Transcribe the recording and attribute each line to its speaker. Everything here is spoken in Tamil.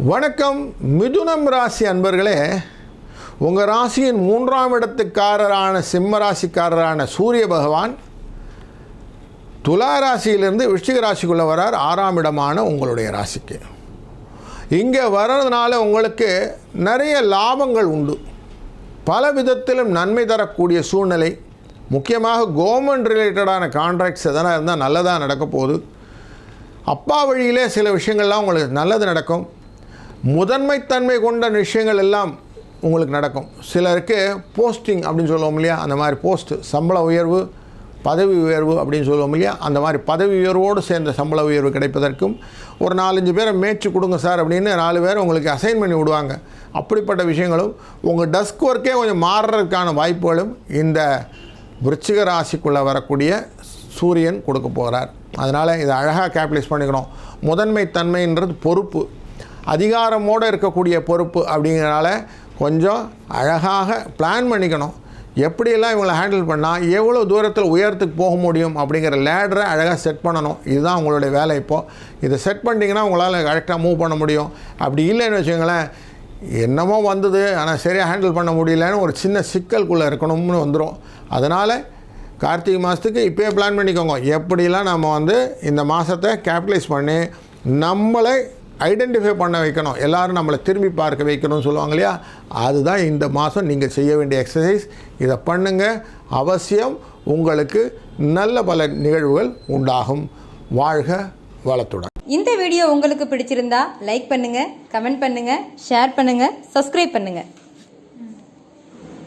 Speaker 1: வணக்கம் மிதுனம் ராசி அன்பர்களே, உங்கள் ராசியின் 3ஆம் இடத்துக்காரரான சிம்ம ராசிக்காரரான சூரிய பகவான் துலா ராசியிலிருந்து விருச்சிக ராசிக்குள்ளே வரார். 6ஆம் இடமான உங்களுடைய ராசிக்கு இங்கே வர்றதுனால உங்களுக்கு நிறைய லாபங்கள் உண்டு. பல விதத்திலும் நன்மை தரக்கூடிய சூழ்நிலை. முக்கியமாக கவர்மெண்ட் ரிலேட்டடான கான்ட்ராக்ட்ஸ் எதனா இருந்தால் நல்லதாக நடக்க போகுது. அப்பா வழியிலே சில விஷயங்கள்லாம் உங்களுக்கு நல்லது நடக்கும். முதன்மைத்தன்மை கொண்ட விஷயங்கள் எல்லாம் உங்களுக்கு நடக்கும். சிலருக்கு போஸ்டிங் அப்படின்னு சொல்லுவோம் இல்லையா, அந்த மாதிரி போஸ்ட்டு, சம்பள உயர்வு, பதவி உயர்வு அப்படின்னு சொல்லுவோம் இல்லையா, அந்த மாதிரி பதவி உயர்வோடு சேர்ந்த சம்பள உயர்வு கிடைப்பதற்கும் ஒரு 4-5 பேரை மேய்ச்சி கொடுங்க சார் அப்படின்னு 4 பேர் உங்களுக்கு அசைன் பண்ணி விடுவாங்க. அப்படிப்பட்ட விஷயங்களும் உங்கள் டெஸ்க் ஒர்க்கே கொஞ்சம் மாறுறதுக்கான வாய்ப்புகளும் இந்த விருச்சிக ராசிக்குள்ளே வரக்கூடிய சூரியன் கொடுக்க போகிறார். அதனால் இதை அழகாக கேபிட்டலைஸ் பண்ணிக்கணும். முதன்மைத்தன்மைன்றது பொறுப்பு, அதிகாரமோடு இருக்கக்கூடிய பொறுப்பு. அப்படிங்கிறனால கொஞ்சம் அழகாக பிளான் பண்ணிக்கணும். எப்படியெல்லாம் இவங்களை ஹேண்டில் பண்ணால் எவ்வளோ தூரத்தில் உயரத்துக்கு போக முடியும் அப்படிங்கிற லேடரை அழகாக செட் பண்ணணும். இதுதான் உங்களுடைய வேலை. இப்போது இதை செட் பண்ணிட்டீங்கன்னா உங்களால் கரெக்டாக மூவ் பண்ண முடியும். அப்படி இல்லைன்னு வச்சுங்களேன், என்னமோ வந்தது ஆனால் சரியாக ஹேண்டில் பண்ண முடியலன்னு ஒரு சின்ன சிக்கலுக்குள்ளே இருக்கணும்னு வந்துடும். அதனால் கார்த்திகை மாதத்துக்கு இப்போயே பிளான் பண்ணிக்கோங்க. எப்படிலாம் நம்ம இந்த மாதத்தை கேபிட்டலைஸ் பண்ணி நம்மளை ஐடென்டிஃபை பண்ண வைக்கணும், எல்லோரும் நம்மளை திரும்பி பார்க்க வைக்கணும்னு சொல்லுவாங்க இல்லையா, அதுதான் இந்த மாதம் நீங்கள் செய்ய வேண்டிய எக்ஸசைஸ். இதை பண்ணுங்கள், அவசியம் உங்களுக்கு நல்ல பல நிகழ்வுகள் உண்டாகும். வாழ்க வளத்துடன்.
Speaker 2: இந்த வீடியோ உங்களுக்கு பிடிச்சிருந்தா லைக் பண்ணுங்கள், கமெண்ட் பண்ணுங்கள், ஷேர் பண்ணுங்கள், சப்ஸ்கிரைப் பண்ணுங்கள்.